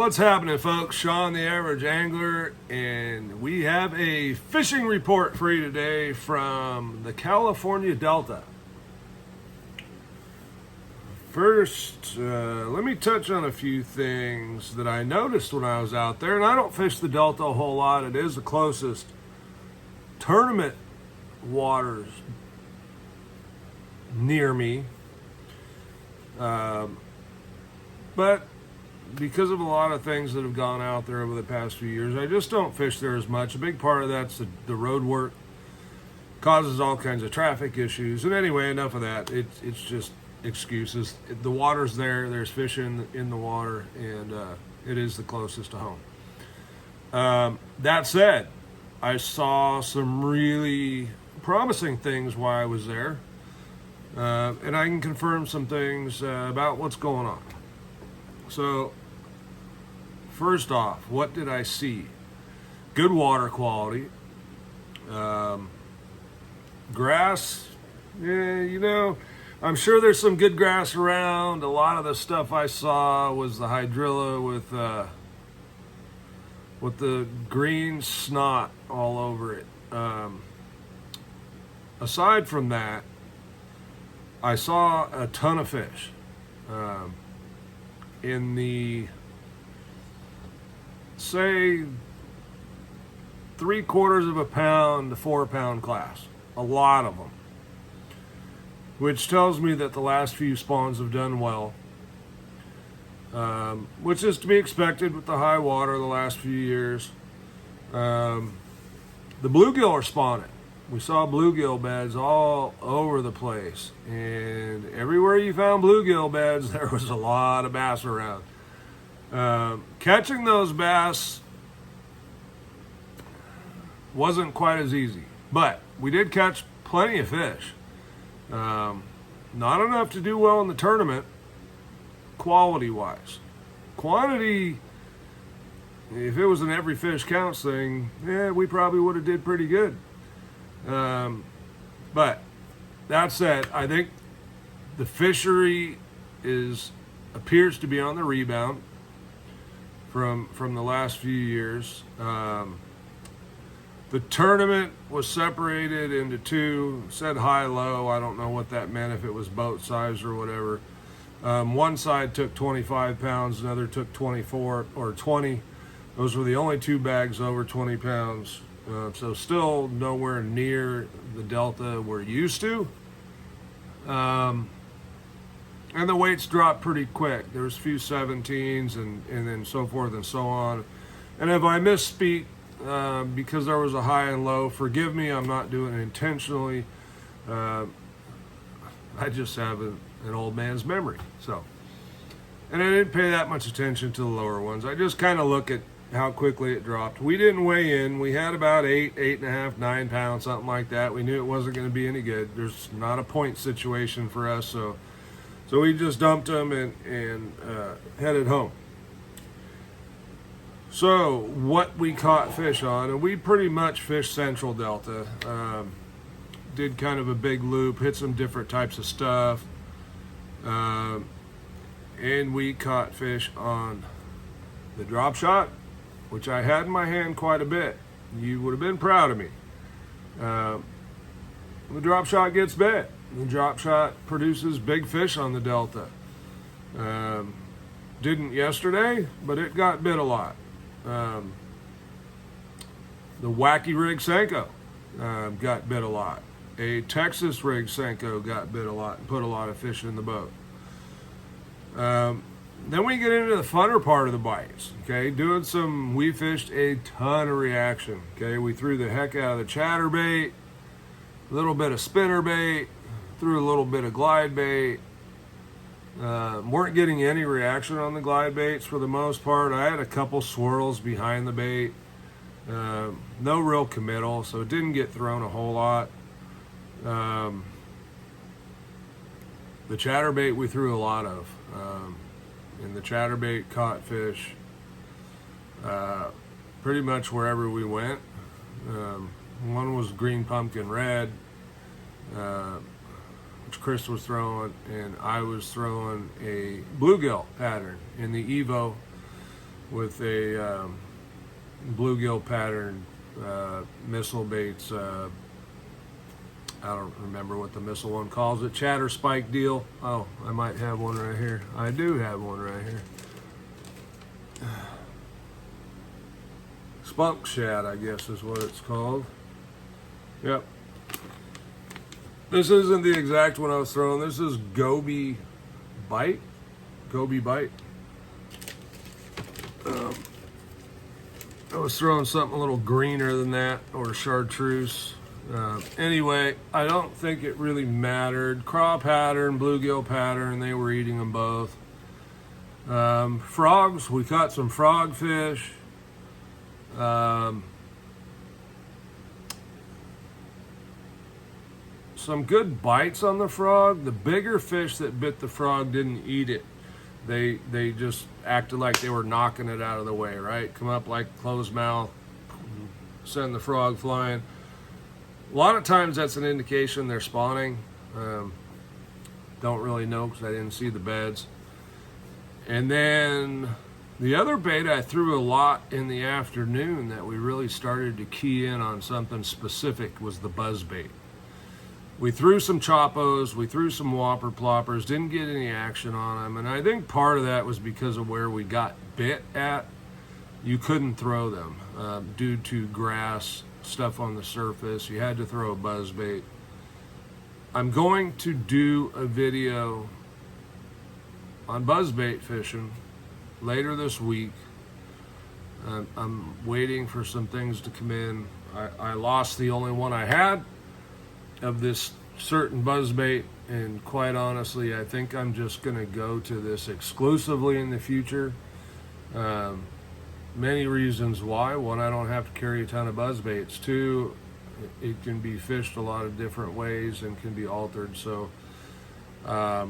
What's happening, folks? Sean, the average angler, and we have a fishing report for you today from the California Delta. First, let me touch on a few things that I noticed when I was out there, and I don't fish the Delta a whole lot. It is the closest tournament waters near me, but because of a lot of things that have gone out there over the past few years, I just don't fish there as much. A big part of that's the road work causes all kinds of traffic issues. And anyway, enough of that. It's just excuses. The water's there. There's fish in the water, and it is the closest to home. That said, I saw some really promising things while I was there, and I can confirm some things about what's going on. So, first off, what did I see? Good water quality. Grass, I'm sure there's some good grass around. A lot of the stuff I saw was the hydrilla with the green snot all over it. Aside from that, I saw a ton of fish. In the, say, 3/4 of a pound to 4 pound class. A lot of them. Which tells me that the last few spawns have done well. Which is to be expected with the high water the last few years. The bluegill are spawning. We saw bluegill beds all over the place, and everywhere you found bluegill beds, there was a lot of bass around. Catching those bass wasn't quite as easy, but we did catch plenty of fish. Not enough to do well in the tournament, quality-wise. Quantity, if it was an every fish counts thing, we probably would have did pretty good. But that said, I think the fishery appears to be on the rebound from the last few years. The tournament was separated into two, said high-low. I don't know what that meant, if it was boat size or whatever. One side took 25 pounds, another took 24 or 20. Those were the only two bags over 20 pounds. So still nowhere near the Delta we're used to. And the weights dropped pretty quick. There was a few 17s and then so forth and so on. And if I misspeak, because there was a high and low, forgive me, I'm not doing it intentionally. I just have an old man's memory. So, and I didn't pay that much attention to the lower ones. I just kind of look at how quickly it dropped. We didn't weigh in. We had about 8.5, 9 pounds, something like that. We knew it wasn't going to be any good. There's not a point situation for us, so we just dumped them and headed home. So what we caught fish on, and we pretty much fished Central Delta. Did kind of a big loop, hit some different types of stuff, and we caught fish on the drop shot, which I had in my hand quite a bit. You would have been proud of me. The drop shot gets bit. The drop shot produces big fish on the Delta. Didn't yesterday, but it got bit a lot. The wacky rig Senko got bit a lot. A Texas rig Senko got bit a lot and put a lot of fish in the boat. Then we get into the funner part of the bites, okay? We fished a ton of reaction, okay? We threw the heck out of the chatterbait, a little bit of spinnerbait, threw a little bit of glide bait. Weren't getting any reaction on the glide baits for the most part. I had a couple swirls behind the bait. No real committal, so it didn't get thrown a whole lot. The chatterbait we threw a lot of. And the chatterbait caught fish pretty much wherever we went. One was green pumpkin red, which Chris was throwing, and I was throwing a bluegill pattern in the Evo with a bluegill pattern missile baits. I don't remember what the missile one calls it. Chatter spike deal. Oh, I might have one right here. I do have one right here. Spunk shad, I guess is what it's called. Yep. This isn't the exact one I was throwing. This is Goby Bite. Goby Bite. I was throwing something a little greener than that, or chartreuse. Anyway, I don't think it really mattered. Craw pattern, bluegill pattern, they were eating them both. Frogs, we caught some frogfish. Some good bites on the frog. The bigger fish that bit the frog didn't eat it. They just acted like they were knocking it out of the way, right? Come up like closed mouth, send the frog flying. A lot of times that's an indication they're spawning. Don't really know because I didn't see the beds. And then the other bait I threw a lot in the afternoon that we really started to key in on something specific was the buzz bait. We threw some choppos, we threw some whopper ploppers, didn't get any action on them. And I think part of that was because of where we got bit at. You couldn't throw them due to grass, stuff on the surface. You had to throw a buzz bait. I'm going to do a video on buzz bait fishing later this week. I'm waiting for some things to come in. I lost the only one I had of this certain buzzbait, and quite honestly, I think I'm just going to go to this exclusively in the future. Many reasons why. One, I don't have to carry a ton of buzzbaits. Two, it can be fished a lot of different ways and can be altered. So I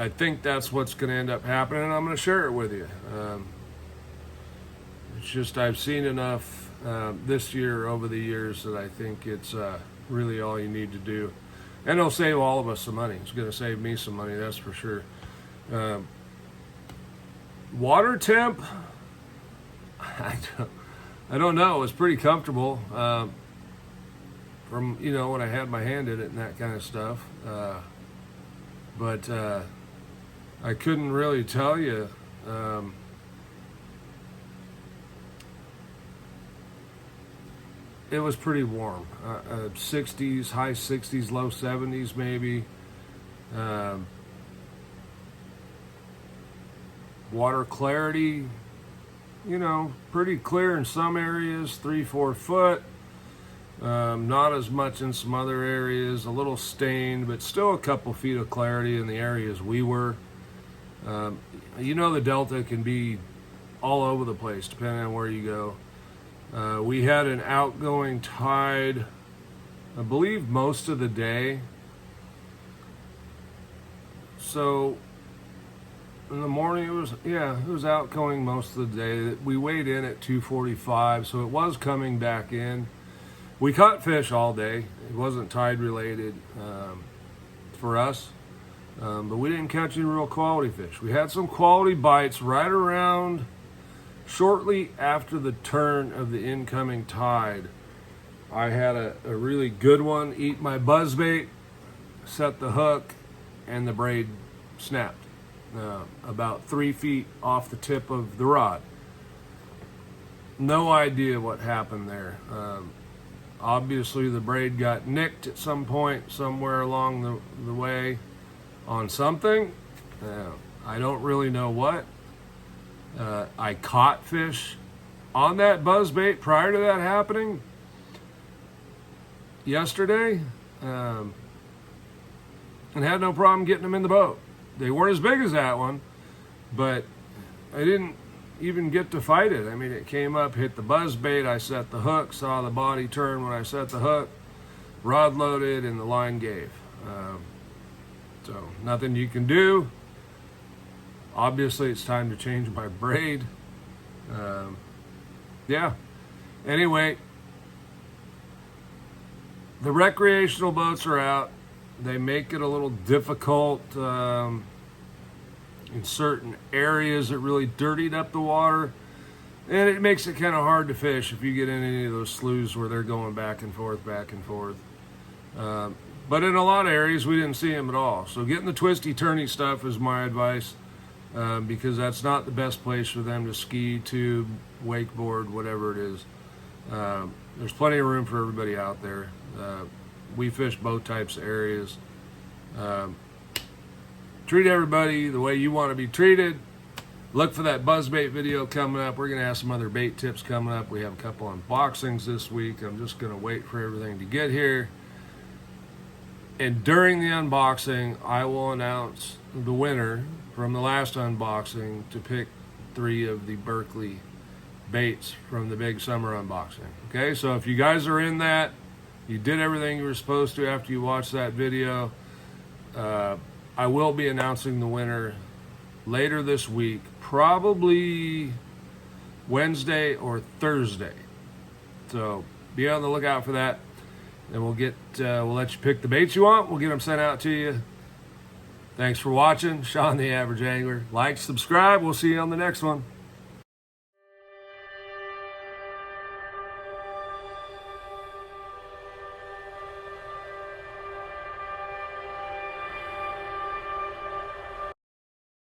think that's what's going to end up happening, and I'm going to share it with you. It's just I've seen enough this year over the years that I think it's really all you need to do. And it'll save all of us some money. It's going to save me some money, that's for sure. Water temp, I don't know. It was pretty comfortable from, when I had my hand in it and that kind of stuff. But I couldn't really tell you. It was pretty warm, 60s, high 60s, low 70s maybe. Water clarity, pretty clear in some areas, 3-4 foot. Not as much in some other areas, a little stained, but still a couple feet of clarity in the areas we were. The Delta can be all over the place depending on where you go. We had an outgoing tide, I believe, most of the day. So in the morning it was outgoing most of the day. We weighed in at 245, so it was coming back in. We caught fish all day. It wasn't tide related for us, but we didn't catch any real quality fish. We had some quality bites right around shortly after the turn of the incoming tide. I had a really good one eat my buzzbait, set the hook, and the braid snapped about 3 feet off the tip of the rod. No idea what happened there. Obviously the braid got nicked at some point somewhere along the way on something. I don't really know what. I caught fish on that buzzbait prior to that happening yesterday, and had no problem getting them in the boat. They weren't as big as that one, but I didn't even get to fight it. I mean, it came up, hit the buzzbait, I set the hook, saw the body turn when I set the hook, rod loaded, and the line gave. So nothing you can do. Obviously, it's time to change my braid. Anyway, the recreational boats are out. They make it a little difficult in certain areas. It really dirtied up the water. And it makes it kind of hard to fish if you get in any of those sloughs where they're going back and forth, back and forth. But in a lot of areas, we didn't see them at all. So getting the twisty turny stuff is my advice, because that's not the best place for them to ski, tube, wakeboard, whatever it is. There's plenty of room for everybody out there. We fish both types of areas. Treat everybody the way you want to be treated. Look for that buzzbait video coming up. We're going to have some other bait tips coming up. We have a couple unboxings this week. I'm just going to wait for everything to get here. And during the unboxing, I will announce the winner from the last unboxing to pick 3 of the Berkeley baits from the big summer unboxing. Okay, so if you guys are in that, you did everything you were supposed to after you watched that video, I will be announcing the winner later this week, probably Wednesday or Thursday. So be on the lookout for that. And we'll let you pick the baits you want. We'll get them sent out to you. Thanks for watching. Sean the Average Angler. Like, subscribe. We'll see you on the next one.